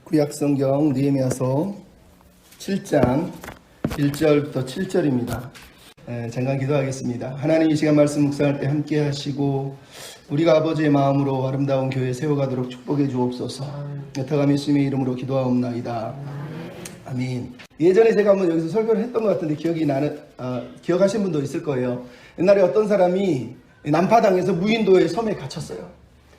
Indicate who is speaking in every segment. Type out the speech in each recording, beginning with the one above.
Speaker 1: 구약성경 느헤미야서 7장 1절부터 7절입니다. 잠깐 기도하겠습니다. 하나님, 이 시간 말씀 묵상할 때 함께 하시고 우리가 아버지의 마음으로 아름다운 교회 세워가도록 축복해 주옵소서. 여타감 예수님의 이름으로 기도하옵나이다. 아멘. 예전에 제가 한번 여기서 설교를 했던 것 같은데 기억하신 분도 있을 거예요. 옛날에 어떤 사람이 남파당에서 무인도의 섬에 갇혔어요.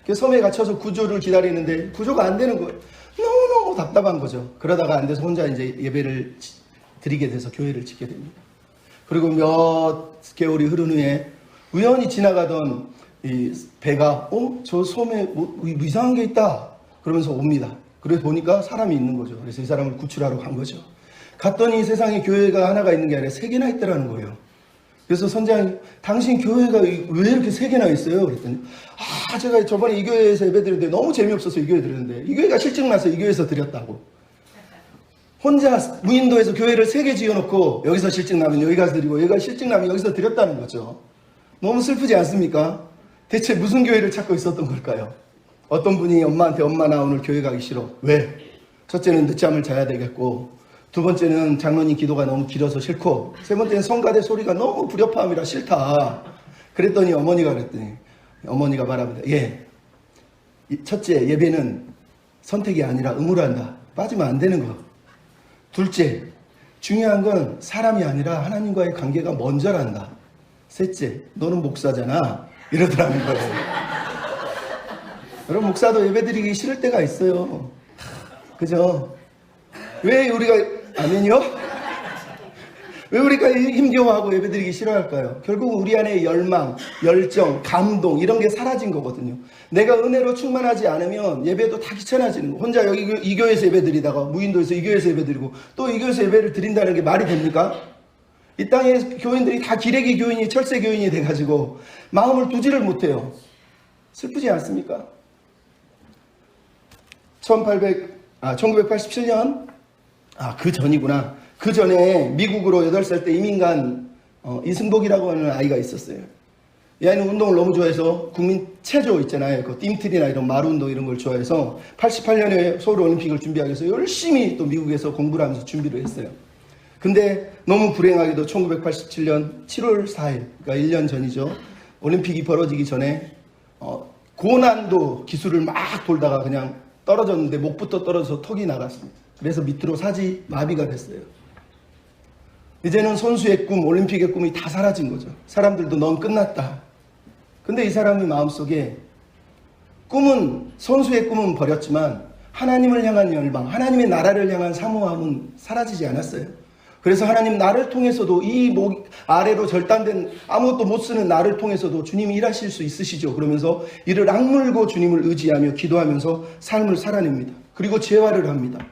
Speaker 1: 그 섬에 갇혀서 구조를 기다리는데 구조가 안 되는 거예요. 너무너무 답답한 거죠. 그러다가 안 돼서 혼자 이제 예배를 드리게 돼서 교회를 짓게 됩니다. 그리고 몇 개월이 흐른 후에 우연히 지나가던 이 배가 저 섬에 뭐 이상한 게 있다 그러면서 옵니다. 그래서 보니까 사람이 있는 거죠. 그래서 이 사람을 구출하러 간 거죠. 갔더니 세상에 교회가 하나가 있는 게 아니라 3개나 있더라는 거예요. 그래서 선장이, 당신 교회가 왜 이렇게 3개나 있어요? 그랬더니 제가 저번에 이 교회에서 예배 드렸는데 너무 재미없어서 이 교회 드렸는데 이 교회가 실증나서 이 교회에서 드렸다고. 혼자 무인도에서 교회를 3개 지어놓고 여기서 실증나면 여기 가서 드리고 여기가 실증나면 여기서 드렸다는 거죠. 너무 슬프지 않습니까? 대체 무슨 교회를 찾고 있었던 걸까요? 어떤 분이 엄마한테 엄마 나 오늘 교회 가기 싫어. 왜? 첫째는 늦잠을 자야 되겠고, 두 번째는 장로님 기도가 너무 길어서 싫고, 세 번째는 성가대 소리가 너무 불협화음이라 싫다. 그랬더니 어머니가 말합니다. 첫째, 예배는 선택이 아니라 의무로 한다. 빠지면 안 되는 거. 둘째, 중요한 건 사람이 아니라 하나님과의 관계가 먼저란다. 셋째, 너는 목사잖아. 이러더라는 거예요. 여러분, 목사도 예배드리기 싫을 때가 있어요. 그죠? 왜 우리가, 아멘이요? 왜 우리가 힘겨워하고 예배드리기 싫어할까요? 결국 우리 안에 열망, 열정, 감동 이런 게 사라진 거거든요. 내가 은혜로 충만하지 않으면 예배도 다 귀찮아지는 거. 혼자 여기 이 교회에서 예배드리다가 무인도에서 이 교회에서 예배드리고 또 이 교회에서 예배를 드린다는 게 말이 됩니까? 이 땅에 교인들이 다 기레기 교인이 철새 교인이 돼가지고 마음을 두지를 못해요. 슬프지 않습니까? 1987년 그 전이구나. 그 전에 미국으로 8살 때 이민간 이승복이라고 하는 아이가 있었어요. 이 아이는 운동을 너무 좋아해서 국민 체조 있잖아요. 그 띵틀이나 이런 마루운동 이런 걸 좋아해서 88년에 서울올림픽을 준비하기 위해서 열심히 또 미국에서 공부를 하면서 준비를 했어요. 근데 너무 불행하게도 1987년 7월 4일, 그러니까 1년 전이죠. 올림픽이 벌어지기 전에 고난도 기술을 막 돌다가 그냥 떨어졌는데 목부터 떨어져서 턱이 나갔습니다. 그래서 밑으로 사지 마비가 됐어요. 이제는 선수의 꿈, 올림픽의 꿈이 다 사라진 거죠. 사람들도 넌 끝났다. 근데 이 사람의 마음속에 선수의 꿈은 버렸지만 하나님을 향한 열망, 하나님의 나라를 향한 사모함은 사라지지 않았어요. 그래서 하나님, 나를 통해서도 이 목 아래로 절단된 아무것도 못 쓰는 나를 통해서도 주님이 일하실 수 있으시죠. 그러면서 이를 악물고 주님을 의지하며 기도하면서 삶을 살아냅니다. 그리고 재활을 합니다.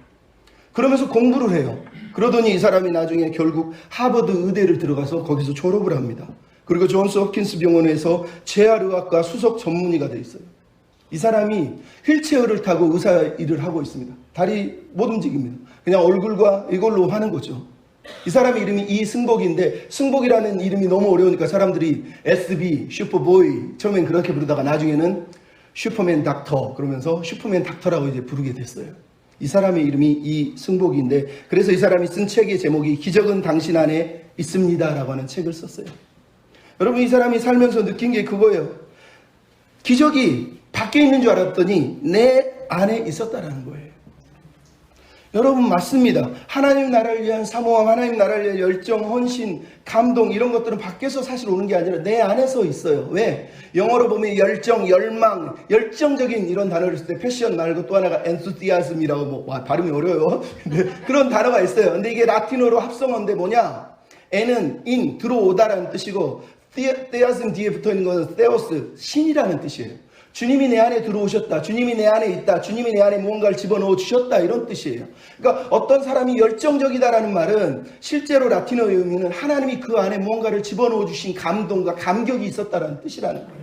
Speaker 1: 그러면서 공부를 해요. 그러더니 이 사람이 나중에 결국 하버드 의대를 들어가서 거기서 졸업을 합니다. 그리고 존스 홉킨스 병원에서 재활의학과 수석 전문의가 돼 있어요. 이 사람이 휠체어를 타고 의사 일을 하고 있습니다. 다리 못 움직입니다. 그냥 얼굴과 이걸로 하는 거죠. 이 사람의 이름이 이승복인데, 승복이라는 이름이 너무 어려우니까 사람들이 SB, 슈퍼보이, 처음엔 그렇게 부르다가 나중에는 슈퍼맨 닥터 그러면서 슈퍼맨 닥터라고 이제 부르게 됐어요. 이 사람의 이름이 이승복인데, 그래서 이 사람이 쓴 책의 제목이 기적은 당신 안에 있습니다 라고 하는 책을 썼어요. 여러분, 이 사람이 살면서 느낀 게 그거예요. 기적이 밖에 있는 줄 알았더니 내 안에 있었다라는 거예요. 여러분, 맞습니다. 하나님 나라를 위한 사모함, 하나님 나라를 위한 열정, 헌신, 감동 이런 것들은 밖에서 사실 오는 게 아니라 내 안에서 있어요. 왜? 영어로 보면 열정, 열망, 열정적인 이런 단어를 쓸 때 패션 말고 또 하나가 enthusiasm이라고 발음이 어려워요. 근데 그런 단어가 있어요. 근데 이게 라틴어로 합성어인데 뭐냐? N은 in, 들어오다라는 뜻이고 theism 뒤에 붙어있는 것은 theos, 신이라는 뜻이에요. 주님이 내 안에 들어오셨다. 주님이 내 안에 있다. 주님이 내 안에 무언가를 집어넣어 주셨다. 이런 뜻이에요. 그러니까 어떤 사람이 열정적이다라는 말은 실제로 라틴어의 의미는 하나님이 그 안에 무언가를 집어넣어 주신 감동과 감격이 있었다라는 뜻이라는 거예요.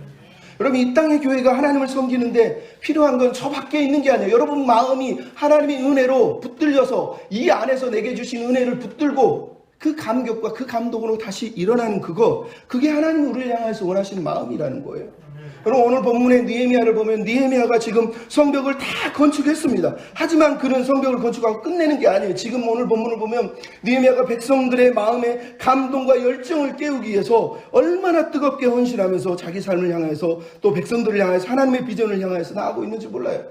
Speaker 1: 여러분, 이 땅의 교회가 하나님을 섬기는데 필요한 건 저 밖에 있는 게 아니에요. 여러분 마음이 하나님의 은혜로 붙들려서 이 안에서 내게 주신 은혜를 붙들고 그 감격과 그 감동으로 다시 일어나는 그게 하나님이 우리를 향해서 원하시는 마음이라는 거예요. 여러분 오늘 본문의 느헤미야를 보면 느헤미야가 지금 성벽을 다 건축했습니다. 하지만 그는 성벽을 건축하고 끝내는 게 아니에요. 지금 오늘 본문을 보면 느헤미야가 백성들의 마음에 감동과 열정을 깨우기 위해서 얼마나 뜨겁게 헌신하면서 자기 삶을 향해서 또 백성들을 향해서 하나님의 비전을 향해서 나아가고 있는지 몰라요.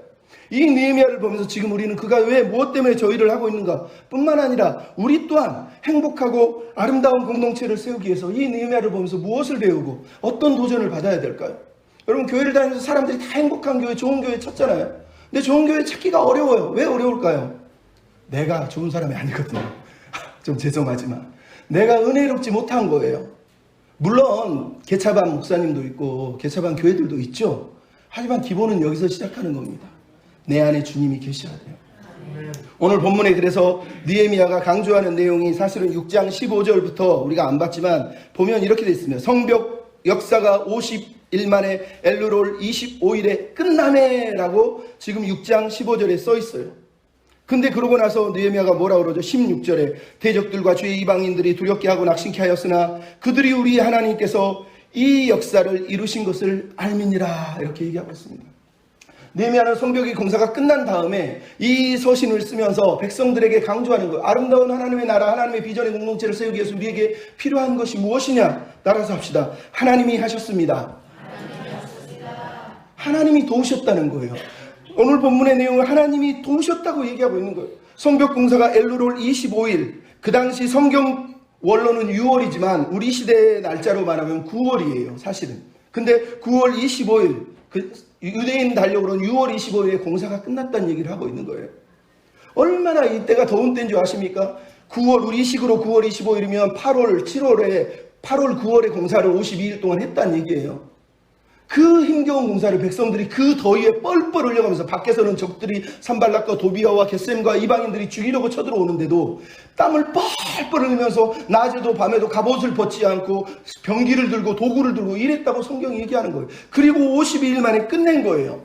Speaker 1: 이 느헤미야를 보면서 지금 우리는 그가 왜 무엇 때문에 저 일을 하고 있는가 뿐만 아니라 우리 또한 행복하고 아름다운 공동체를 세우기 위해서 이 느헤미야를 보면서 무엇을 배우고 어떤 도전을 받아야 될까요? 여러분 교회를 다니면서 사람들이 다 행복한 교회, 좋은 교회 찾잖아요. 근데 좋은 교회 찾기가 어려워요. 왜 어려울까요? 내가 좋은 사람이 아니거든요. 좀 죄송하지만 내가 은혜롭지 못한 거예요. 물론 개차반 목사님도 있고 개차반 교회들도 있죠. 하지만 기본은 여기서 시작하는 겁니다. 내 안에 주님이 계셔야 돼요. 오늘 본문에 그래서 느헤미야가 강조하는 내용이 사실은 6장 15절부터 우리가 안 봤지만 보면 이렇게 되어 있습니다. 성벽 역사가 51만에 엘루롤 25일에 끝나네라고 지금 6장 15절에 써 있어요. 근데 그러고 나서 느헤미야가 뭐라 그러죠? 16절에 대적들과 주의 이방인들이 두렵게 하고 낙심케 하였으나 그들이 우리 하나님께서 이 역사를 이루신 것을 알미니라 이렇게 얘기하고 있습니다. 느헤미야는 성벽의 공사가 끝난 다음에 이 서신을 쓰면서 백성들에게 강조하는 거예요. 아름다운 하나님의 나라, 하나님의 비전의 공동체를 세우기 위해서 우리에게 필요한 것이 무엇이냐? 따라서 합시다. 하나님이 하셨습니다. 하나님이 도우셨다는 거예요. 오늘 본문의 내용을 하나님이 도우셨다고 얘기하고 있는 거예요. 성벽 공사가 엘루롤 25일, 그 당시 성경 원로는 6월이지만 우리 시대의 날짜로 말하면 9월이에요 사실은. 근데 9월 25일 유대인 달력으로는 6월 25일에 공사가 끝났다는 얘기를 하고 있는 거예요. 얼마나 이때가 더운 때인 줄 아십니까? 9월 우리식으로 9월 25일이면 8월 9월에 공사를 52일 동안 했다는 얘기예요. 그 힘겨운 공사를 백성들이 그 더위에 뻘뻘 흘려가면서 밖에서는 적들이 산발락과 도비아와 겟셈과 이방인들이 죽이려고 쳐들어오는데도 땀을 뻘뻘 흘리면서 낮에도 밤에도 갑옷을 벗지 않고 병기를 들고 도구를 들고 이랬다고 성경이 얘기하는 거예요. 그리고 52일 만에 끝낸 거예요.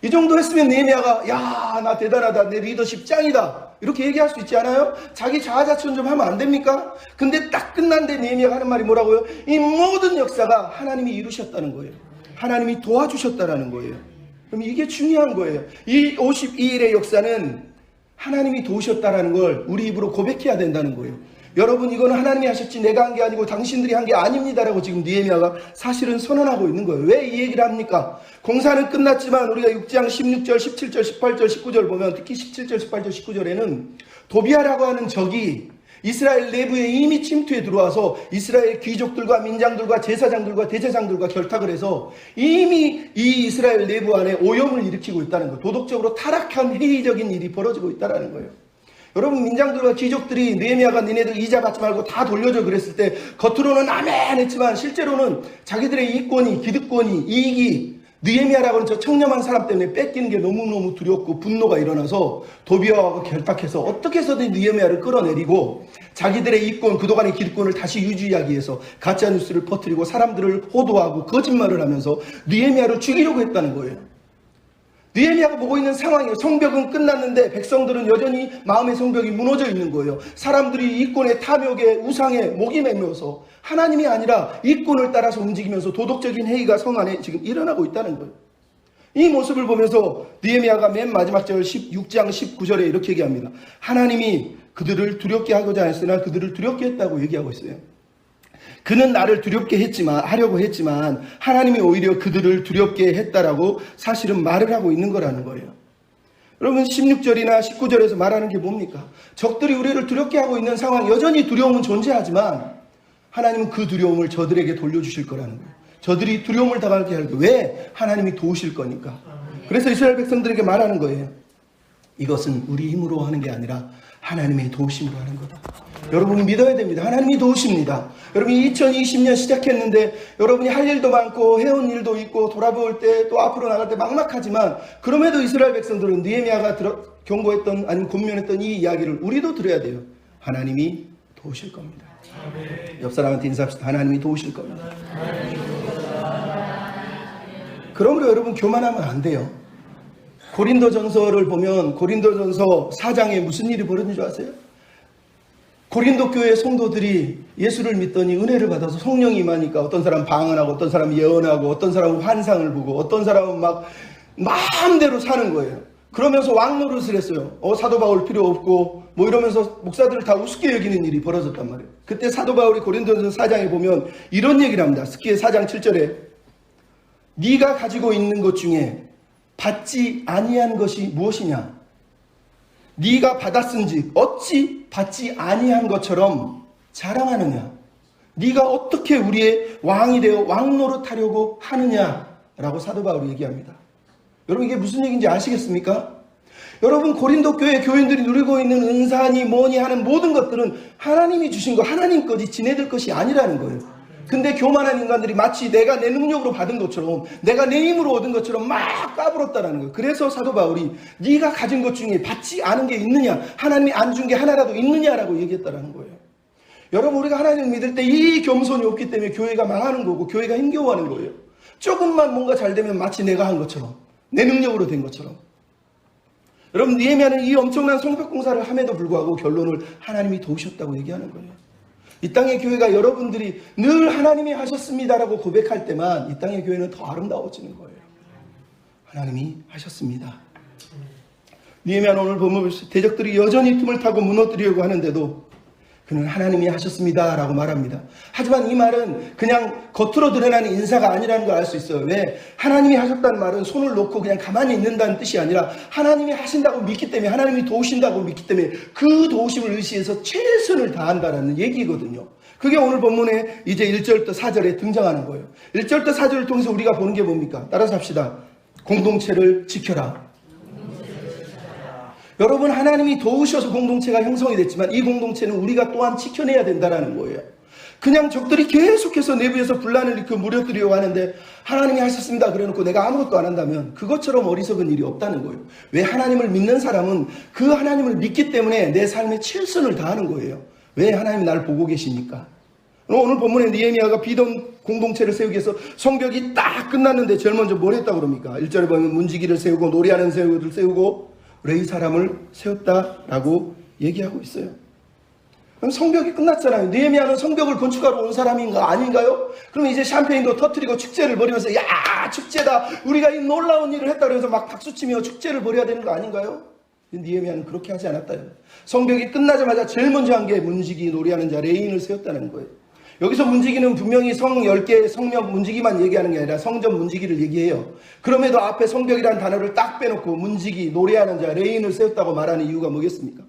Speaker 1: 이 정도 했으면 느헤미야가 야 나 대단하다, 내 리더십 짱이다 이렇게 얘기할 수 있지 않아요? 자기 자아자찬 좀 하면 안 됩니까? 근데 딱 끝난데 느헤미야가 하는 말이 뭐라고요? 이 모든 역사가 하나님이 이루셨다는 거예요. 하나님이 도와주셨다는 거예요. 그럼 이게 중요한 거예요. 이 52일의 역사는 하나님이 도우셨다는 걸 우리 입으로 고백해야 된다는 거예요. 여러분 이거는 하나님이 하셨지 내가 한 게 아니고 당신들이 한 게 아닙니다라고 지금 느헤미야가 사실은 선언하고 있는 거예요. 왜 이 얘기를 합니까? 공사는 끝났지만 우리가 6장 16절, 17절, 18절, 19절 보면 특히 17절, 18절, 19절에는 도비아라고 하는 적이 이스라엘 내부에 이미 침투해 들어와서 이스라엘 귀족들과 민장들과 제사장들과 대제사장들과 결탁을 해서 이미 이 이스라엘 내부 안에 오염을 일으키고 있다는 거예요. 도덕적으로 타락한 회의적인 일이 벌어지고 있다는 거예요. 여러분 민장들과 귀족들이 느헤미야가 니네들 이자 받지 말고 다 돌려줘 그랬을 때 겉으로는 아멘 했지만 실제로는 자기들의 이권이, 기득권이, 이익이 느헤미야라고 하는 저 청렴한 사람 때문에 뺏기는 게 너무너무 두렵고 분노가 일어나서 도비아와 결탁해서 어떻게 해서든 느헤미야를 끌어내리고 자기들의 이권, 그동안의 기득권을 다시 유지하기 위해서 가짜뉴스를 퍼뜨리고 사람들을 호도하고 거짓말을 하면서 느헤미야를 죽이려고 했다는 거예요. 느헤미야가 보고 있는 상황이에요. 성벽은 끝났는데 백성들은 여전히 마음의 성벽이 무너져 있는 거예요. 사람들이 이권의 탐욕에 우상에 목이 메면서 하나님이 아니라 이권을 따라서 움직이면서 도덕적인 행위가 성 안에 지금 일어나고 있다는 거예요. 이 모습을 보면서 느헤미야가 맨 마지막 절 16장 19절에 이렇게 얘기합니다. 하나님이 그들을 두렵게 하고자 했으나 그들을 두렵게 했다고 얘기하고 있어요. 그는 나를 두렵게 하려고 했지만 하나님이 오히려 그들을 두렵게 했다라고 사실은 말을 하고 있는 거라는 거예요. 여러분 16절이나 19절에서 말하는 게 뭡니까? 적들이 우리를 두렵게 하고 있는 상황, 여전히 두려움은 존재하지만 하나님은 그 두려움을 저들에게 돌려주실 거라는 거예요. 저들이 두려움을 당하게 할 때 왜? 하나님이 도우실 거니까. 그래서 이스라엘 백성들에게 말하는 거예요. 이것은 우리 힘으로 하는 게 아니라 하나님의 도우심으로 하는 거다. 여러분이 믿어야 됩니다. 하나님이 도우십니다. 여러분이 2020년 시작했는데 여러분이 할 일도 많고 해온 일도 있고 돌아볼 때 또 앞으로 나갈 때 막막하지만 그럼에도 이스라엘 백성들은 느헤미야가 경고했던 아니면 권면했던 이 이야기를 우리도 들어야 돼요. 하나님이 도우실 겁니다. 옆 사람한테 인사합시다. 하나님이 도우실 겁니다. 그러므로 여러분 교만하면 안 돼요. 고린도전서를 보면 고린도전서 4장에 무슨 일이 벌어진 줄 아세요? 고린도 교회 성도들이 예수를 믿더니 은혜를 받아서 성령이 임하니까 어떤 사람은 방언하고 어떤 사람은 예언하고 어떤 사람은 환상을 보고 어떤 사람은 막 마음대로 사는 거예요. 그러면서 왕노릇을 했어요. 사도 바울 필요 없고 뭐 이러면서 목사들을 다 우습게 여기는 일이 벌어졌단 말이에요. 그때 사도 바울이 고린도전서 4장에 보면 이런 얘기를 합니다. 스키의 4장 7절에 네가 가지고 있는 것 중에 받지 아니한 것이 무엇이냐? 네가 받았은즉 어찌 받지 아니한 것처럼 자랑하느냐? 네가 어떻게 우리의 왕이 되어 왕노릇하려고 하느냐라고 사도 바울이 얘기합니다. 여러분 이게 무슨 얘기인지 아시겠습니까? 여러분 고린도 교회 교인들이 누리고 있는 은사니 뭐니 하는 모든 것들은 하나님이 주신 거 하나님 거지 지네들 것이 아니라는 거예요. 근데 교만한 인간들이 마치 내가 내 능력으로 받은 것처럼 내가 내 힘으로 얻은 것처럼 막 까불었다라는 거예요. 그래서 사도 바울이 네가 가진 것 중에 받지 않은 게 있느냐, 하나님이 안 준 게 하나라도 있느냐라고 얘기했다라는 거예요. 여러분 우리가 하나님을 믿을 때 이 겸손이 없기 때문에 교회가 망하는 거고 교회가 힘겨워하는 거예요. 조금만 뭔가 잘 되면 마치 내가 한 것처럼 내 능력으로 된 것처럼. 여러분 느헤미야는 이 엄청난 성벽 공사를 함에도 불구하고 결론을 하나님이 도우셨다고 얘기하는 거예요. 이 땅의 교회가 여러분들이 늘 하나님이 하셨습니다라고 고백할 때만 이 땅의 교회는 더 아름다워지는 거예요. 하나님이 하셨습니다. 느헤미야는 오늘 보면 대적들이 여전히 틈을 타고 무너뜨리려고 하는데도 그는 하나님이 하셨습니다라고 말합니다. 하지만 이 말은 그냥 겉으로 드러나는 인사가 아니라는 걸 알 수 있어요. 왜? 하나님이 하셨다는 말은 손을 놓고 그냥 가만히 있는다는 뜻이 아니라 하나님이 하신다고 믿기 때문에 하나님이 도우신다고 믿기 때문에 그 도우심을 의지해서 최선을 다한다는 얘기거든요. 그게 오늘 본문에 이제 1절부터 4절에 등장하는 거예요. 1절부터 4절을 통해서 우리가 보는 게 뭡니까? 따라서 합시다. 공동체를 지켜라. 여러분 하나님이 도우셔서 공동체가 형성이 됐지만 이 공동체는 우리가 또한 지켜내야 된다는 거예요. 그냥 적들이 계속해서 내부에서 분란을 일으켜 무너뜨리려고 하는데 하나님이 하셨습니다 그래놓고 내가 아무것도 안 한다면 그것처럼 어리석은 일이 없다는 거예요. 왜? 하나님을 믿는 사람은 그 하나님을 믿기 때문에 내 삶에 최선을 다하는 거예요. 왜? 하나님이 나를 보고 계시니까. 오늘 본문에 느헤미야가 비던 공동체를 세우기 위해서 성벽이 딱 끝났는데 제일 먼저 뭘 했다고 그럽니까? 1절에 보면 문지기를 세우고 노래하는 세우들 세우고 레위 사람을 세웠다라고 얘기하고 있어요. 그럼 성벽이 끝났잖아요. 느헤미야는 성벽을 건축하러 온 사람인가 아닌가요? 그럼 이제 샴페인도 터뜨리고 축제를 벌이면서 야 축제다 우리가 이 놀라운 일을 했다 그래서 막 박수치며 축제를 벌여야 되는 거 아닌가요? 느헤미야는 그렇게 하지 않았다요. 성벽이 끝나자마자 제일 먼저 한 게 문지기 노래하는 자 레인을 세웠다는 거예요. 여기서 문지기는 분명히 성 10개 성명 문지기만 얘기하는 게 아니라 성전 문지기를 얘기해요. 그럼에도 앞에 성벽이라는 단어를 딱 빼놓고 문지기, 노래하는 자, 레인을 세웠다고 말하는 이유가 뭐겠습니까?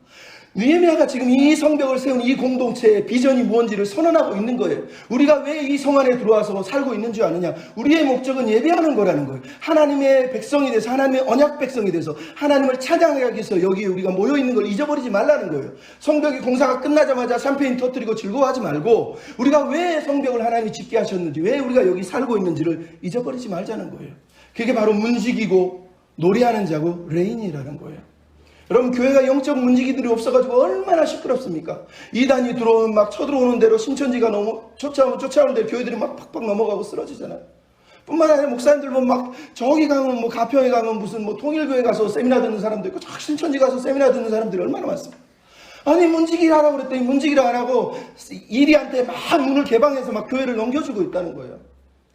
Speaker 1: 느헤미야가 지금 이 성벽을 세운 이 공동체의 비전이 무엇인지를 선언하고 있는 거예요. 우리가 왜 이 성 안에 들어와서 살고 있는 줄 아느냐? 우리의 목적은 예배하는 거라는 거예요. 하나님의 백성이 돼서 하나님의 언약 백성이 돼서 하나님을 찬양하기 위해서 여기에 우리가 모여 있는 걸 잊어버리지 말라는 거예요. 성벽이 공사가 끝나자마자 샴페인 터뜨리고 즐거워하지 말고 우리가 왜 성벽을 하나님이 짓게 하셨는지 왜 우리가 여기 살고 있는지를 잊어버리지 말자는 거예요. 그게 바로 문지기고 노래하는 자고 레인이라는 거예요. 여러분 교회가 영적 문지기들이 없어가지고 얼마나 시끄럽습니까? 이단이 들어오면 막 쳐들어오는 대로 신천지가 너무 쫓아오는 대로 교회들이 막 팍팍 넘어가고 쓰러지잖아요. 뿐만 아니라 목사님들 보면 막 저기 가면 뭐 가평에 가면 무슨 뭐 통일교회 가서 세미나 듣는 사람도 있고 저 신천지 가서 세미나 듣는 사람들이 얼마나 많습니까? 아니 문지기를 하라고 그랬더니 문지기를 안 하고 이리한테 막 문을 개방해서 막 교회를 넘겨주고 있다는 거예요.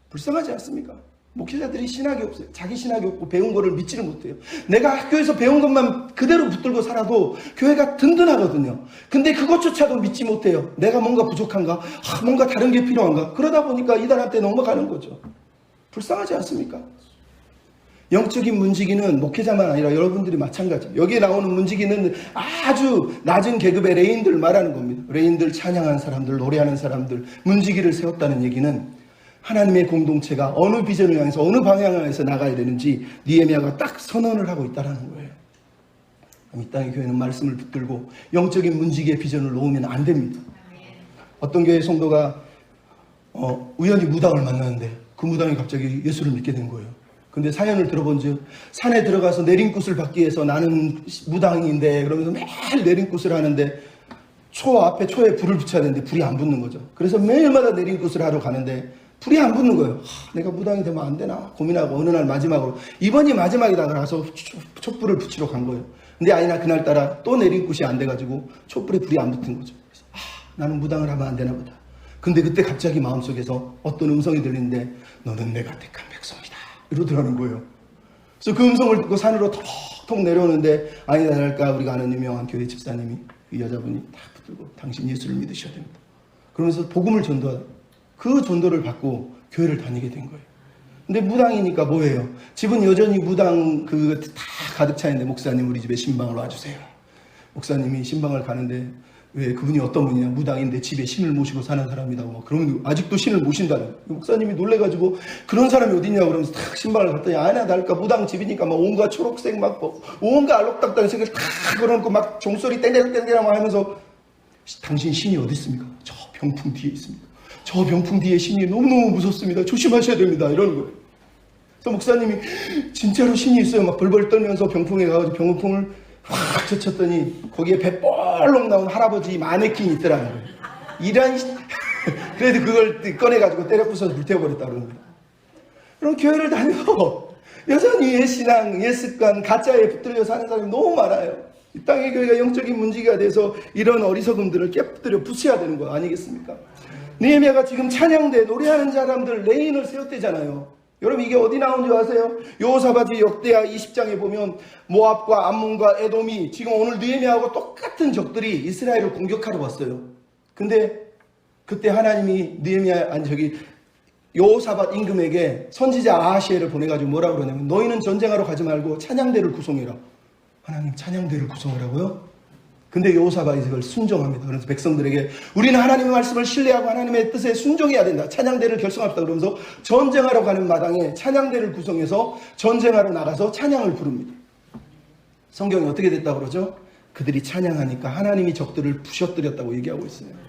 Speaker 1: 불쌍하지 않습니까? 목회자들이 신학이 없어요. 자기 신학이 없고 배운 거를 믿지를 못해요. 내가 학교에서 배운 것만 그대로 붙들고 살아도 교회가 든든하거든요. 근데 그것조차도 믿지 못해요. 내가 뭔가 부족한가? 뭔가 다른 게 필요한가? 그러다 보니까 이단한테 넘어가는 거죠. 불쌍하지 않습니까? 영적인 문지기는 목회자만 아니라 여러분들이 마찬가지예요. 여기에 나오는 문지기는 아주 낮은 계급의 레인들 말하는 겁니다. 레인들, 찬양하는 사람들, 노래하는 사람들, 문지기를 세웠다는 얘기는 하나님의 공동체가 어느 비전을 향해서 어느 방향을 향해서 나가야 되는지 느헤미야가 딱 선언을 하고 있다는 거예요. 이 땅의 교회는 말씀을 붙들고 영적인 문지기의 비전을 놓으면 안 됩니다. 어떤 교회 성도가 우연히 무당을 만났는데 그 무당이 갑자기 예수를 믿게 된 거예요. 근데 사연을 들어본즉 산에 들어가서 내림굿을 받기 위해서 나는 무당인데 그러면서 매일 내림굿을 하는데 앞에 초에 불을 붙여야 되는데 불이 안 붙는 거죠. 그래서 매일마다 내림굿을 하러 가는데 불이 안 붙는 거예요. 내가 무당이 되면 안 되나 고민하고 어느 날 마지막으로 이번이 마지막이다 그래서 촛불을 붙이러 간 거예요. 근데 아니나 그날따라 또 내림굿이 안 돼가지고 촛불에 불이 안 붙은 거죠. 그래서 나는 무당을 하면 안 되나 보다. 근데 그때 갑자기 마음속에서 어떤 음성이 들리는데 너는 내가 택한 백성이다 이러더라는 거예요. 그래서 그 음성을 듣고 산으로 톡톡 내려오는데 아니다 다를까 우리가 아는 유명한 교회 집사님이 그 여자분이 딱 붙들고 당신 예수를 믿으셔야 됩니다. 그러면서 복음을 전도하다 그 전도를 받고 교회를 다니게 된 거예요. 근데 무당이니까 뭐예요? 집은 여전히 무당 그 다 가득 차 있는데 목사님 우리 집에 신방을 와주세요. 목사님이 신방을 가는데 왜 그분이 어떤 분이냐 무당인데 집에 신을 모시고 사는 사람이라고 막 그러면 아직도 신을 모신다는 목사님이 놀래가지고 그런 사람이 어딨냐고 그러면서 탁 신방을 갔더니 아나 다를까 무당 집이니까 막 온갖 초록색 막 온갖 알록달록한 색을 탁 걸어놓고 막 종소리 땡땡땡땡 하면서 당신 신이 어디 있습니까? 저 병풍 뒤에 있습니다. 저 병풍 뒤에 신이 너무너무 무섭습니다. 조심하셔야 됩니다. 이러는 거예요. 그래서 목사님이 진짜로 신이 있어요. 막 벌벌 떨면서 병풍에 가가지고 병풍을 확 젖혔더니 거기에 배 볼록 나온 할아버지 마네킹이 있더라는 거예요. 이런 그래도 그걸 꺼내가지고 때려 부숴서 불태워버렸다고 그럽니다. 그럼 교회를 다녀도 여전히 옛신앙, 옛습관, 가짜에 붙들려 사는 사람이 너무 많아요. 이 땅의 교회가 영적인 문제가 돼서 이런 어리석음들을 깨뜨려 부숴야 되는 거 아니겠습니까? 느헤미야가 지금 찬양대 노래하는 사람들 레인을 세웠대잖아요. 여러분 이게 어디 나온 줄 아세요? 여호사밧이 역대하 20장에 보면 모압과 암몬과 에돔이 지금 오늘 느헤미야하고 똑같은 적들이 이스라엘을 공격하러 왔어요. 근데 그때 하나님이 여호사밧 임금에게 선지자 아하시엘을 보내가지고 뭐라고 그러냐면 너희는 전쟁하러 가지 말고 찬양대를 구성해라. 하나님 찬양대를 구성하라고요? 근데 여호사밧이 그걸 순종합니다. 그래서 백성들에게 우리는 하나님의 말씀을 신뢰하고 하나님의 뜻에 순종해야 된다. 찬양대를 결성합시다. 그러면서 전쟁하러 가는 마당에 찬양대를 구성해서 전쟁하러 나가서 찬양을 부릅니다. 성경이 어떻게 됐다고 그러죠? 그들이 찬양하니까 하나님이 적들을 부셔뜨렸다고 얘기하고 있어요.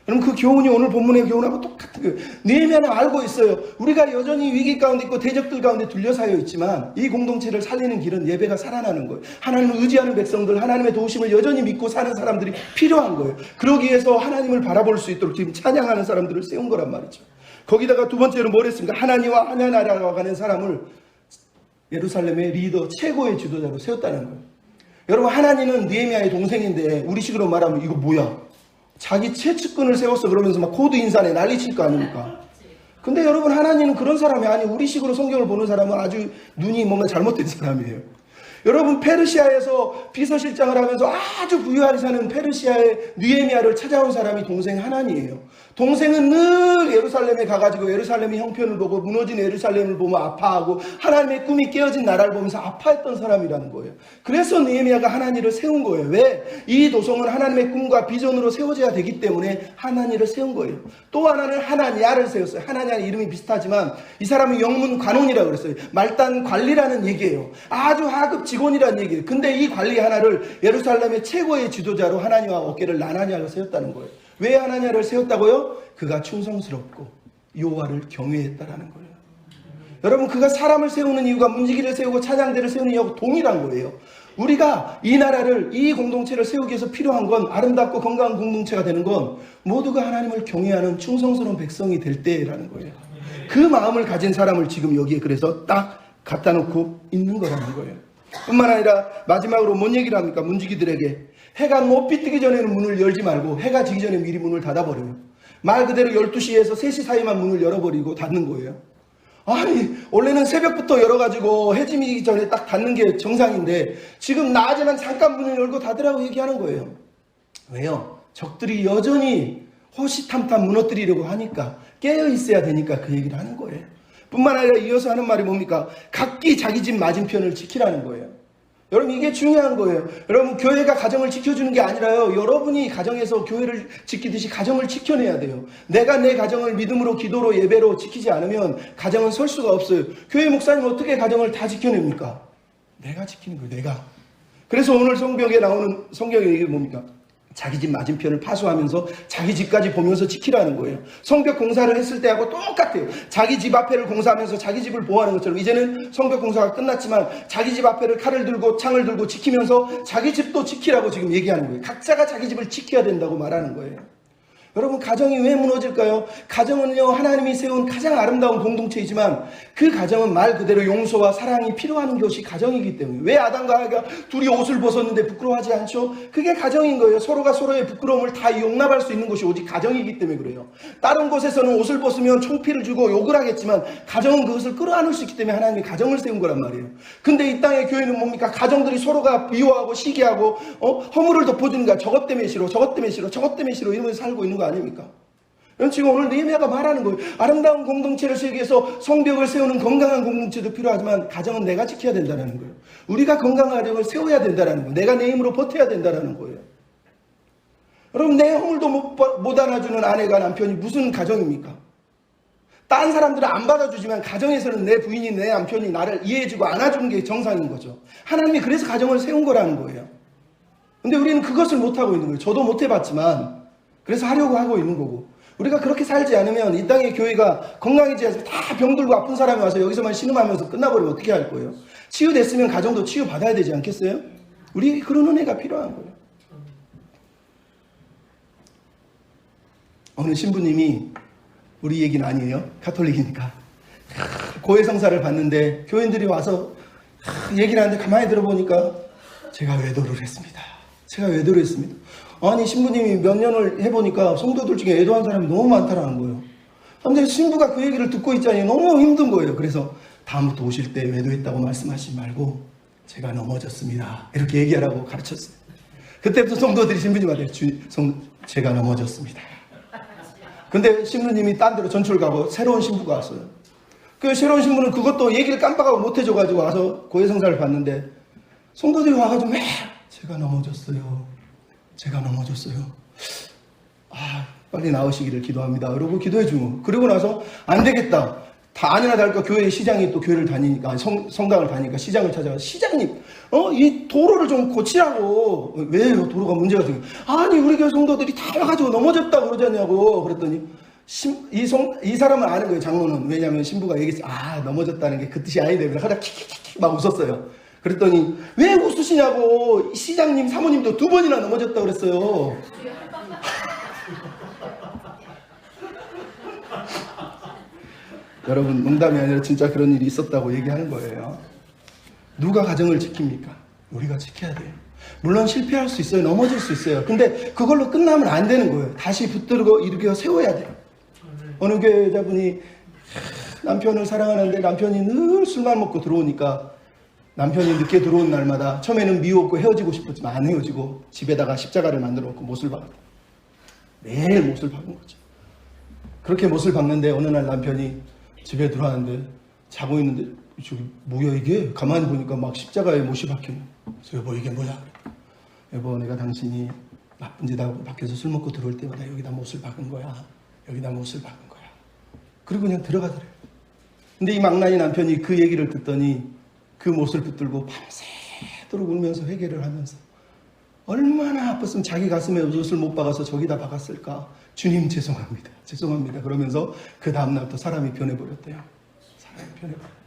Speaker 1: 여러분 그 교훈이 오늘 본문의 교훈하고 똑같은 거예요. 느헤미야는 알고 있어요. 우리가 여전히 위기 가운데 있고 대적들 가운데 둘러싸여 있지만 이 공동체를 살리는 길은 예배가 살아나는 거예요. 하나님을 의지하는 백성들, 하나님의 도우심을 여전히 믿고 사는 사람들이 필요한 거예요. 그러기 위해서 하나님을 바라볼 수 있도록 지금 찬양하는 사람들을 세운 거란 말이죠. 거기다가 두 번째로 뭘 했습니까? 하나님과 하나나라고 하는 사람을 예루살렘의 리더, 최고의 지도자로 세웠다는 거예요. 여러분 하나님은 느헤미야의 동생인데 우리식으로 말하면 이거 뭐야? 자기 최측근을 세웠어 그러면서 막 코드 인산에 난리칠 거 아닙니까? 근데 여러분 하나님은 그런 사람이 아니에요. 우리식으로 성경을 보는 사람은 아주 눈이 뭔가 잘못된 사람이에요. 여러분 페르시아에서 비서실장을 하면서 아주 부유하게 사는 페르시아의 느헤미야를 찾아온 사람이 동생 하나니에요. 동생은 늘 예루살렘에 가가지고 예루살렘의 형편을 보고 무너진 예루살렘을 보면 아파하고 하나님의 꿈이 깨어진 나라를 보면서 아파했던 사람이라는 거예요. 그래서 느헤미야가 하나니를 세운 거예요. 왜? 이 도성은 하나님의 꿈과 비전으로 세워져야 되기 때문에 하나니를 세운 거예요. 또 하나는 하나냐를 세웠어요. 하나냐는 이름이 비슷하지만 이 사람은 영문 관원이라고 그랬어요. 말단 관리라는 얘기예요. 아주 하급 직원이라는 얘기예요. 근데 이 관리 하나를 예루살렘의 최고의 지도자로 하나니와 어깨를 나나냐로 세웠다는 거예요. 왜 하나냐를 세웠다고요? 그가 충성스럽고 여호와를 경외했다라는 거예요. 여러분 그가 사람을 세우는 이유가 문지기를 세우고 찬양대를 세우는 이유하고 동일한 거예요. 우리가 이 나라를 이 공동체를 세우기 위해서 필요한 건 아름답고 건강한 공동체가 되는 건 모두가 하나님을 경외하는 충성스러운 백성이 될 때라는 거예요. 그 마음을 가진 사람을 지금 여기에 그래서 딱 갖다 놓고 있는 거라는 거예요. 뿐만 아니라 마지막으로 뭔 얘기를 합니까? 문지기들에게 해가 높이 뜨기 전에는 문을 열지 말고 해가 지기 전에 미리 문을 닫아버려요. 말 그대로 12시에서 3시 사이만 문을 열어버리고 닫는 거예요. 아니 원래는 새벽부터 열어가지고 해 지기 전에 딱 닫는 게 정상인데 지금 낮에만 잠깐 문을 열고 닫으라고 얘기하는 거예요. 왜요? 적들이 여전히 호시탐탐 무너뜨리려고 하니까 깨어 있어야 되니까 그 얘기를 하는 거예요. 뿐만 아니라 이어서 하는 말이 뭡니까? 각기 자기 집 맞은편을 지키라는 거예요. 여러분 이게 중요한 거예요. 여러분 교회가 가정을 지켜주는 게 아니라요. 여러분이 가정에서 교회를 지키듯이 가정을 지켜내야 돼요. 내가 내 가정을 믿음으로 기도로 예배로 지키지 않으면 가정은 설 수가 없어요. 교회 목사님 어떻게 가정을 다 지켜냅니까? 내가 지키는 거예요. 내가. 그래서 오늘 성경에 나오는 성경의 얘기가 뭡니까? 자기 집 맞은편을 파수하면서 자기 집까지 보면서 지키라는 거예요. 성벽 공사를 했을 때하고 똑같아요. 자기 집 앞에를 공사하면서 자기 집을 보호하는 것처럼 이제는 성벽 공사가 끝났지만 자기 집 앞에를 칼을 들고 창을 들고 지키면서 자기 집도 지키라고 지금 얘기하는 거예요. 각자가 자기 집을 지켜야 된다고 말하는 거예요. 여러분, 가정이 왜 무너질까요? 가정은요, 하나님이 세운 가장 아름다운 공동체이지만 그 가정은 말 그대로 용서와 사랑이 필요한 것이 가정이기 때문에. 왜 아담과 하와가 둘이 옷을 벗었는데 부끄러워하지 않죠? 그게 가정인 거예요. 서로가 서로의 부끄러움을 다 용납할 수 있는 것이 오직 가정이기 때문에 그래요. 다른 곳에서는 옷을 벗으면 총피를 주고 욕을 하겠지만 가정은 그것을 끌어안을 수 있기 때문에 하나님이 가정을 세운 거란 말이에요. 근데 이 땅의 교회는 뭡니까? 가정들이 서로가 미워하고 시기하고 허물을 덮어주는가? 저것 때문에 싫어, 저것 때문에 싫어, 저것 때문에 싫어 이러면서 살고 있는 거 아닙니까? 지금 오늘 느헤미야가 말하는 거예요. 아름다운 공동체를 세우기 위해서 성벽을 세우는 건강한 공동체도 필요하지만 가정은 내가 지켜야 된다는 거예요. 우리가 건강한 가정을 세워야 된다는 거예요. 내가 내 힘으로 버텨야 된다는 거예요. 여러분, 내 허물도 못 안아주는 아내가 남편이 무슨 가정입니까? 딴 사람들은 안 받아주지만 가정에서는 내 부인이 내 남편이 나를 이해해주고 안아주는 게 정상인 거죠. 하나님이 그래서 가정을 세운 거라는 거예요. 근데 우리는 그것을 못하고 있는 거예요. 저도 못해봤지만 그래서 하려고 하고 있는 거고. 우리가 그렇게 살지 않으면 이 땅의 교회가 건강해지지 않으면 다 병들고 아픈 사람이 와서 여기서만 신음하면서 끝나버리면 어떻게 할 거예요? 치유됐으면 가정도 치유받아야 되지 않겠어요? 우리에게 그런 은혜가 필요한 거예요. 어느 신부님이, 우리 얘기는 아니에요. 가톨릭이니까. 고해성사를 봤는데 교인들이 와서 얘기를 하는데 가만히 들어보니까 제가 외도를 했습니다. 제가 외도를 했습니다. 아니, 신부님이 몇 년을 해보니까 성도들 중에 애도한 사람이 너무 많다라는 거예요. 근데 신부가 그 얘기를 듣고 있자니 너무 힘든 거예요. 그래서 다음부터 오실 때 외도했다고 말씀하시지 말고 제가 넘어졌습니다, 이렇게 얘기하라고 가르쳤어요. 그때부터 성도들이 신부님한테 제가 넘어졌습니다. 근데 신부님이 딴 데로 전출 가고 새로운 신부가 왔어요. 그 새로운 신부는 그것도 얘기를 깜빡하고 못해줘가지고 와서 고해성사를 봤는데 성도들이 와가지고 제가 넘어졌어요. 제가 넘어졌어요. 빨리 나으시기를 기도합니다. 그러고 기도해 주고, 그러고 나서 안 되겠다. 다 아니나 다를까 교회 시장이 또 교회를 다니니까, 성당을 다니니까 시장을 찾아가, 시장님, 이 도로를 좀 고치라고. 왜요? 도로가 문제가 생겨. 아니, 우리 교회 성도들이 다 와가지고 넘어졌다고 그러잖냐고. 그랬더니 이 사람은 아는 거예요, 장로는. 왜냐하면 신부가 얘기했어요. 넘어졌다는 게 그 뜻이 아닌데. 그래서 하다 킥킥킥 막 웃었어요. 그랬더니 왜 웃으시냐고. 시장님, 사모님도 2번이나 넘어졌다고 그랬어요. 여러분, 농담이 아니라 진짜 그런 일이 있었다고 얘기하는 거예요. 누가 가정을 지킵니까? 우리가 지켜야 돼요. 물론 실패할 수 있어요. 넘어질 수 있어요. 근데 그걸로 끝나면 안 되는 거예요. 다시 붙들고 일으켜 세워야 돼요. 어느 교회 여자분이 남편을 사랑하는데 남편이 늘 술만 먹고 들어오니까 남편이 늦게 들어온 날마다 처음에는 미웠고 헤어지고 싶었지만 안 헤어지고 집에다가 십자가를 만들어 놓고 못을 박았다. 매일 못을 박은 거죠. 그렇게 못을 박는데 어느 날 남편이 집에 들어왔는데 자고 있는데 저기 뭐야 이게? 가만히 보니까 막 십자가에 못이 박혀있는. 그래서 여보 이게 뭐야? 여보 내가 당신이 나쁜 짓 하고 밖에서 술 먹고 들어올 때마다 여기다 못을 박은 거야. 여기다 못을 박은 거야. 그리고 그냥 들어가더래요. 근데 이 망나니 남편이 그 얘기를 듣더니 그 못을 붙들고 밤새도록 울면서 회개를 하면서 얼마나 아팠으면 자기 가슴에 못을 못 박아서 저기다 박았을까. 주님 죄송합니다. 죄송합니다. 그러면서 그 다음날부터 사람이 변해버렸대요. 사람이 변해버렸대요.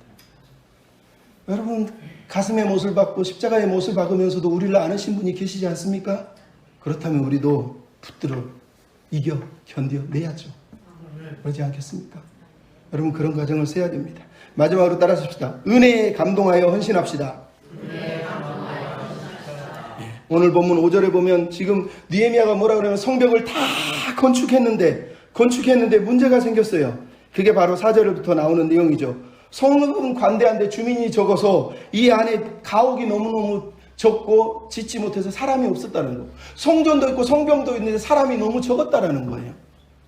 Speaker 1: 여러분 가슴에 못을 박고 십자가에 못을 박으면서도 우리를 아는 분이 계시지 않습니까? 그렇다면 우리도 붙들어 이겨 견뎌내야죠. 그러지 않겠습니까? 여러분 그런 과정을 세야 됩니다. 마지막으로 따라하십시다. 은혜에 감동하여 헌신합시다. 오늘 본문 5절에 보면 지금 느헤미야가 뭐라 그러면 성벽을 다 건축했는데 문제가 생겼어요. 그게 바로 4절부터 나오는 내용이죠. 성읍은 관대한데 주민이 적어서 이 안에 가옥이 너무너무 적고 짓지 못해서 사람이 없었다는 거. 성전도 있고 성벽도 있는데 사람이 너무 적었다라는 거예요.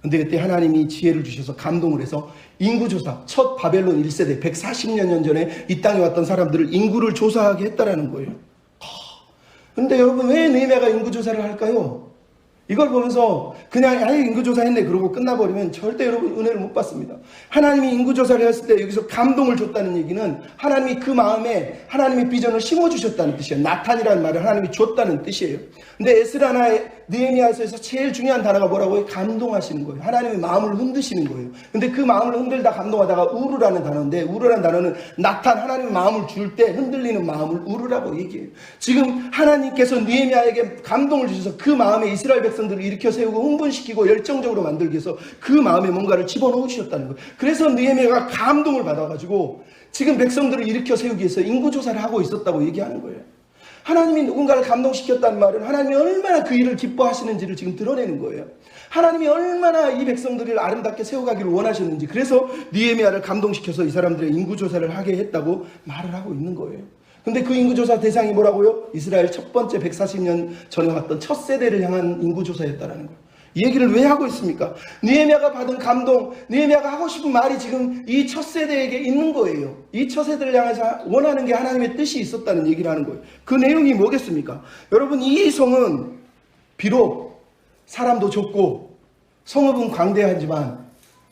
Speaker 1: 근데 그때 하나님이 지혜를 주셔서 감동을 해서 인구조사, 첫 바벨론 1세대 140년 전에 이 땅에 왔던 사람들을 인구를 조사하게 했다라는 거예요. 근데 여러분 왜 느헤미야가 인구조사를 할까요? 이걸 보면서 그냥 인구조사했네 그러고 끝나버리면 절대 여러분 은혜를 못 받습니다. 하나님이 인구조사를 했을 때 여기서 감동을 줬다는 얘기는 하나님이 그 마음에 하나님의 비전을 심어주셨다는 뜻이에요. 나탄이라는 말을 하나님이 줬다는 뜻이에요. 근데 에스라나 느헤미야서에서 제일 중요한 단어가 뭐라고 해요? 감동하시는 거예요. 하나님의 마음을 흔드시는 거예요. 근데 그 마음을 흔들다 감동하다가 우르라는 단어인데 우르라는 단어는 나탄 하나님의 마음을 줄 때 흔들리는 마음을 우르라고 얘기해요. 지금 하나님께서 느헤미야에게 감동을 주셔서 그 마음에 이스라엘 백성 백성들을 일으켜 세우고 흥분시키고 열정적으로 만들기 위해서 그 마음에 뭔가를 집어넣으셨다는 거예요. 그래서 느헤미야가 감동을 받아가지고 지금 백성들을 일으켜 세우기 위해서 인구조사를 하고 있었다고 얘기하는 거예요. 하나님이 누군가를 감동시켰다는 말은 하나님이 얼마나 그 일을 기뻐하시는지를 지금 드러내는 거예요. 하나님이 얼마나 이 백성들을 아름답게 세워가기를 원하셨는지, 그래서 느헤미야를 감동시켜서 이 사람들의 인구조사를 하게 했다고 말을 하고 있는 거예요. 근데 그 인구조사 대상이 뭐라고요? 이스라엘 첫 번째 140년 전에 왔던 첫 세대를 향한 인구조사였다라는 거예요. 이 얘기를 왜 하고 있습니까? 느헤미야가 받은 감동, 느헤미야가 하고 싶은 말이 지금 이 첫 세대에게 있는 거예요. 이 첫 세대를 향해서 원하는 게 하나님의 뜻이 있었다는 얘기를 하는 거예요. 그 내용이 뭐겠습니까? 여러분, 이 성은 비록 사람도 좁고 성읍은 광대하지만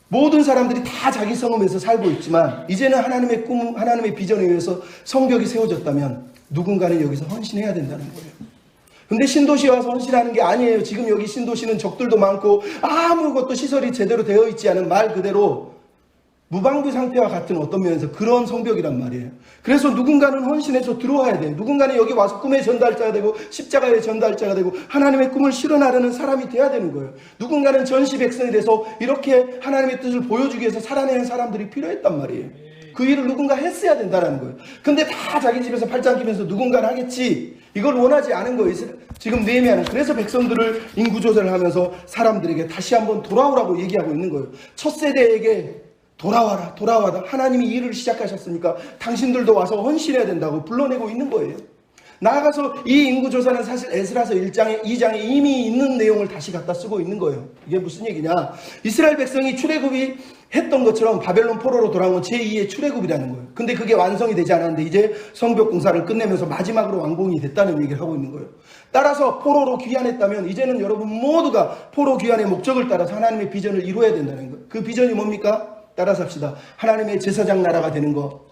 Speaker 1: 모든 사람들이 다 자기 성읍에서 살고 있지만 이제는 하나님의 꿈, 하나님의 비전에 의해서 성벽이 세워졌다면 누군가는 여기서 헌신해야 된다는 거예요. 근데 신도시에 와서 헌신하는 게 아니에요. 지금 여기 신도시는 적들도 많고 아무것도 시설이 제대로 되어 있지 않은 말 그대로 무방비 상태와 같은 어떤 면에서 그런 성벽이란 말이에요. 그래서 누군가는 헌신해서 들어와야 돼요. 누군가는 여기 와서 꿈의 전달자가 되고 십자가의 전달자가 되고 하나님의 꿈을 실현하려는 사람이 돼야 되는 거예요. 누군가는 전시 백성이 돼서 이렇게 하나님의 뜻을 보여주기 위해서 살아내는 사람들이 필요했단 말이에요. 그 일을 누군가 했어야 된다는 거예요. 근데 다 자기 집에서 팔짱 끼면서 누군가는 하겠지, 이걸 원하지 않은 거예요. 지금 느헤미야는 그래서 백성들을 인구조사를 하면서 사람들에게 다시 한번 돌아오라고 얘기하고 있는 거예요. 첫 세대에게 돌아와라, 돌아와라. 하나님이 일을 시작하셨으니까 당신들도 와서 헌신해야 된다고 불러내고 있는 거예요. 나아가서 이 인구조사는 사실 에스라서 1장에 2장에 이미 있는 내용을 다시 갖다 쓰고 있는 거예요. 이게 무슨 얘기냐? 이스라엘 백성이 출애굽이 했던 것처럼 바벨론 포로로 돌아온 건 제2의 출애굽이라는 거예요. 근데 그게 완성이 되지 않았는데 이제 성벽 공사를 끝내면서 마지막으로 완공이 됐다는 얘기를 하고 있는 거예요. 따라서 포로로 귀환했다면 이제는 여러분 모두가 포로 귀환의 목적을 따라서 하나님의 비전을 이루어야 된다는 거예요. 그 비전이 뭡니까? 따라서 합시다. 하나님의 제사장 나라가 되는 거.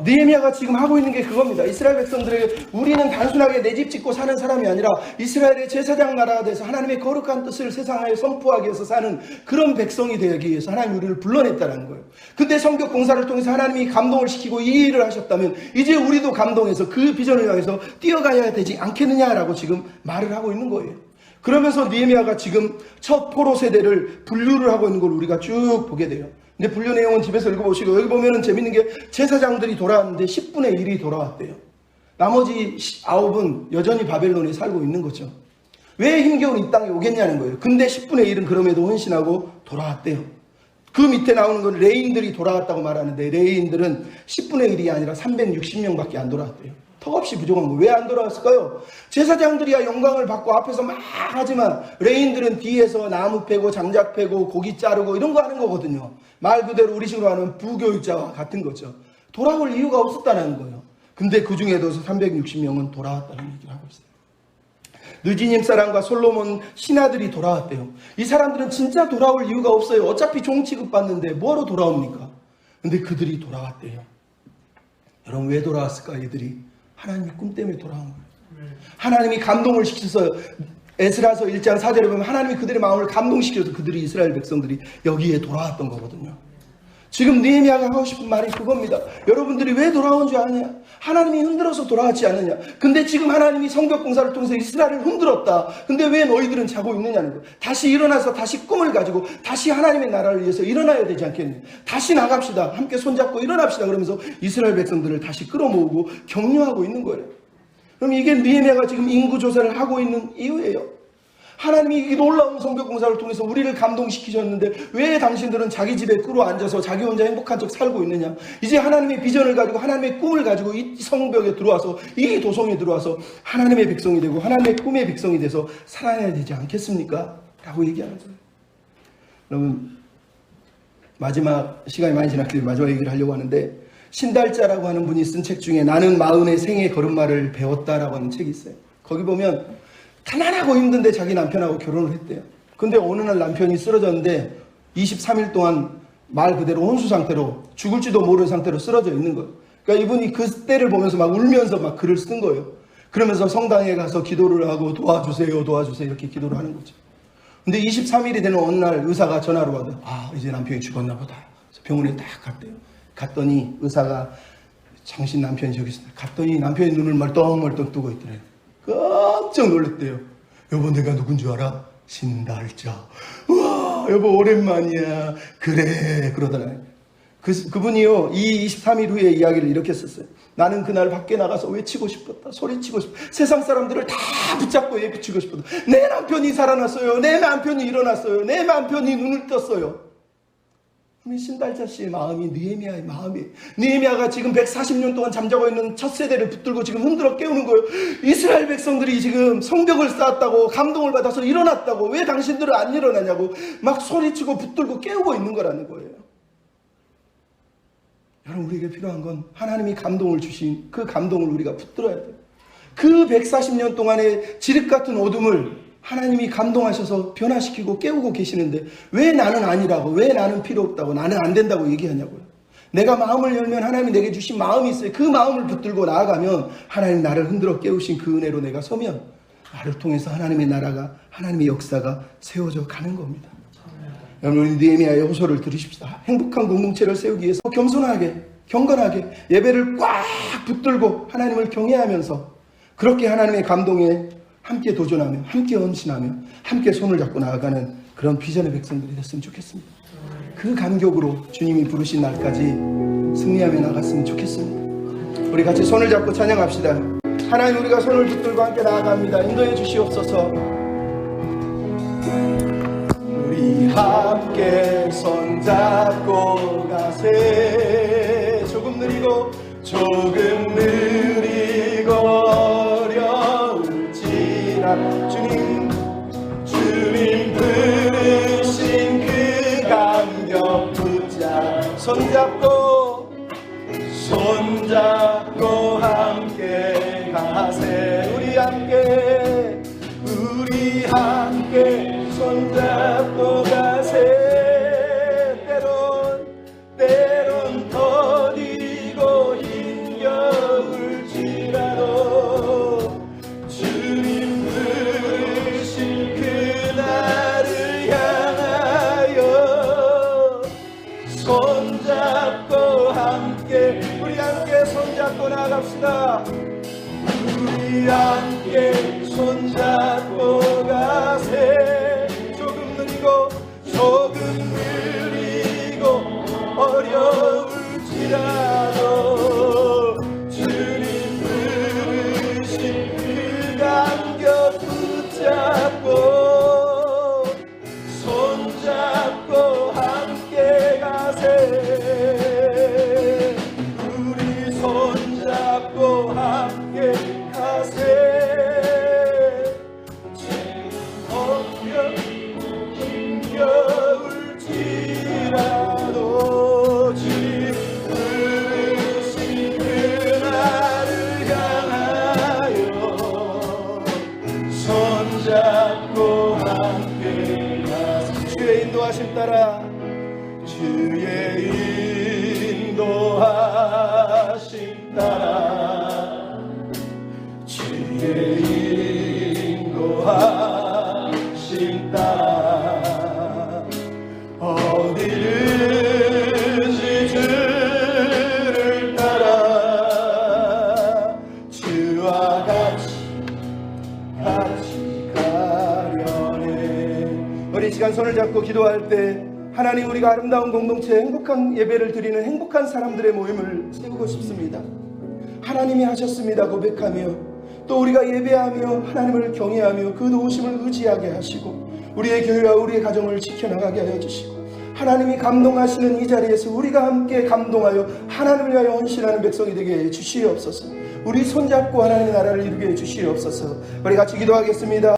Speaker 1: 느헤미야가 지금 하고 있는 게 그겁니다. 이스라엘 백성들에게 우리는 단순하게 내 집 짓고 사는 사람이 아니라 이스라엘의 제사장 나라가 돼서 하나님의 거룩한 뜻을 세상에 선포하기 위해서 사는 그런 백성이 되기 위해서 하나님이 우리를 불러냈다는 거예요. 근데 성벽 공사를 통해서 하나님이 감동을 시키고 이 일을 하셨다면 이제 우리도 감동해서 그 비전을 향해서 뛰어가야 되지 않겠느냐라고 지금 말을 하고 있는 거예요. 그러면서 느헤미야가 지금 첫 포로 세대를 분류를 하고 있는 걸 우리가 쭉 보게 돼요. 근데 분류 내용은 집에서 읽어보시고, 여기 보면은 재밌는 게 제사장들이 돌아왔는데 10분의 1이 돌아왔대요. 나머지 9은 여전히 바벨론에 살고 있는 거죠. 왜 힘겨운 이 땅에 오겠냐는 거예요. 근데 10분의 1은 그럼에도 헌신하고 돌아왔대요. 그 밑에 나오는 건 레인들이 돌아왔다고 말하는데 레인들은 10분의 1이 아니라 360명밖에 안 돌아왔대요. 턱없이 부족한 거. 왜 안 돌아왔을까요? 제사장들이야 영광을 받고 앞에서 막 하지만 레인들은 뒤에서 나무 패고 장작 패고 고기 자르고 이런 거 하는 거거든요. 말 그대로 우리식으로 하는 부교육자와 같은 거죠. 돌아올 이유가 없었다는 거예요. 근데 그 중에도 360명은 돌아왔다는 얘기를 하고 있어요. 느지님 사람과 솔로몬 신하들이 돌아왔대요. 이 사람들은 진짜 돌아올 이유가 없어요. 어차피 종 취급받는데 뭐하러 돌아옵니까? 근데 그들이 돌아왔대요. 여러분 왜 돌아왔을까? 이들이 하나님의 꿈 때문에 돌아온 거예요. 하나님이 감동을 시켜서 에스라서 1장 4절에 보면 하나님이 그들의 마음을 감동시켜서 그들이 이스라엘 백성들이 여기에 돌아왔던 거거든요. 지금 느헤미야가 하고 싶은 말이 그겁니다. 여러분들이 왜 돌아온 줄 아느냐? 하나님이 흔들어서 돌아왔지 않느냐? 근데 지금 하나님이 성벽 공사를 통해서 이스라엘을 흔들었다. 근데 왜 너희들은 자고 있느냐는 거예요. 다시 일어나서 다시 꿈을 가지고 다시 하나님의 나라를 위해서 일어나야 되지 않겠느냐? 다시 나갑시다. 함께 손잡고 일어납시다. 그러면서 이스라엘 백성들을 다시 끌어모으고 격려하고 있는 거예요. 그럼 이게 느헤미야가 지금 인구조사를 하고 있는 이유예요. 하나님이 이 놀라운 성벽 공사를 통해서 우리를 감동시키셨는데 왜 당신들은 자기 집에 끌어앉아서 자기 혼자 행복한 척 살고 있느냐? 이제 하나님의 비전을 가지고 하나님의 꿈을 가지고 이 성벽에 들어와서 이 도성에 들어와서 하나님의 백성이 되고 하나님의 꿈의 백성이 돼서 살아내야 되지 않겠습니까? 라고 얘기하는 거예요. 여러분 마지막 시간이 많이 지났기 때문에 마지막 얘기를 하려고 하는데 신달자라고 하는 분이 쓴 책 중에 나는 마흔의 생의 걸음마를 배웠다라고 하는 책이 있어요. 거기 보면 가난하고 힘든데 자기 남편하고 결혼을 했대요. 근데 어느 날 남편이 쓰러졌는데 23일 동안 말 그대로 혼수 상태로 죽을지도 모르는 상태로 쓰러져 있는 거예요. 그러니까 이분이 그 때를 보면서 막 울면서 막 글을 쓴 거예요. 그러면서 성당에 가서 기도를 하고 도와주세요 도와주세요 이렇게 기도를 하는 거죠. 근데 23일이 되는 어느 날 의사가 전화로 와도 이제 남편이 죽었나 보다. 그래서 병원에 딱 갔대요. 갔더니 의사가 당신 남편이 저기 있습니다. 갔더니 남편이 눈을 멀뚱멀뚱 뜨고 있더래요. 깜짝 놀랐대요. 여보, 내가 누군 줄 알아? 신달자. 우와, 여보, 오랜만이야. 그래, 그러더라고요. 그분이요, 이 23일 후에 이야기를 이렇게 썼어요. 나는 그날 밖에 나가서 외치고 싶었다. 소리치고 싶었다. 세상 사람들을 다 붙잡고 예비치고 싶었다. 내 남편이 살아났어요. 내 남편이 일어났어요. 내 남편이 눈을 떴어요. 우리 신달자 씨의 마음이 느헤미야의 마음이, 느헤미야가 지금 140년 동안 잠자고 있는 첫 세대를 붙들고 지금 흔들어 깨우는 거예요. 이스라엘 백성들이 지금 성벽을 쌓았다고, 감동을 받아서 일어났다고, 왜 당신들은 안 일어나냐고 막 소리치고 붙들고 깨우고 있는 거라는 거예요. 여러분, 우리에게 필요한 건 하나님이 감동을 주신 그 감동을 우리가 붙들어야 돼요. 그 140년 동안의 지륵 같은 어둠을 하나님이 감동하셔서 변화시키고 깨우고 계시는데 왜 나는 아니라고, 왜 나는 필요 없다고, 나는 안 된다고 얘기하냐고요. 내가 마음을 열면 하나님이 내게 주신 마음이 있어요. 그 마음을 붙들고 나아가면 하나님 나를 흔들어 깨우신 그 은혜로 내가 서면 나를 통해서 하나님의 나라가, 하나님의 역사가 세워져 가는 겁니다. 여러분, 우리 느헤미야의 호소를 들으십시다. 행복한 공동체를 세우기 위해서 겸손하게, 경건하게 예배를 꽉 붙들고 하나님을 경외하면서 그렇게 하나님의 감동에 함께 도전하며, 함께 헌신하며, 함께 손을 잡고 나아가는 그런 비전의 백성들이 됐으면 좋겠습니다. 그 감격으로 주님이 부르신 날까지 승리하며 나갔으면 좋겠습니다. 우리 같이 손을 잡고 찬양합시다. 하나님, 우리가 손을 붙들고 함께 나아갑니다. 인도해 주시옵소서. 우리 함께 손잡고 가세. 조금 느리고 조금 느리고 어려울지라 주님 부르신 그 감격 붙자 손잡고 함께 가세. 우리 함께 손잡고 가세. 때론 더디고 힘겨울지라도 주님 부르신 그날을 향하여 손잡고 우리 함께 손잡고 나갑시다. 우리 함께 손잡고 가세. 조금 느리고 어려울지라도 주님 부르신 그 감격 붙잡고 손잡고 함께 가세. 우리 손잡고 함께 가세. 힘겨울지라도 주님 부르신 그날을 향하여 손잡고 함께 가세. 주의 인도하심 따라, 주의 인도하심 따라, 주의 인도하심 따라 어디든지 주를 따라 주와 같이 가려네. 우리 시간 손을 잡고 기도할 때 하나님, 우리가 아름다운 공동체, 행복한 예배를 드리는 행복한 사람들의 모임을 세우고 싶습니다. 하나님이 하셨습니다 고백하며, 또 우리가 예배하며 하나님을 경외하며 그 도우심을 의지하게 하시고 우리의 교회와 우리의 가정을 지켜나가게 하여 주시고, 하나님이 감동하시는 이 자리에서 우리가 함께 감동하여 하나님을 위하여 헌신하는 백성이 되게 해 주시옵소서. 우리 손잡고 하나님의 나라를 이루게 해 주시옵소서. 우리 같이 기도하겠습니다.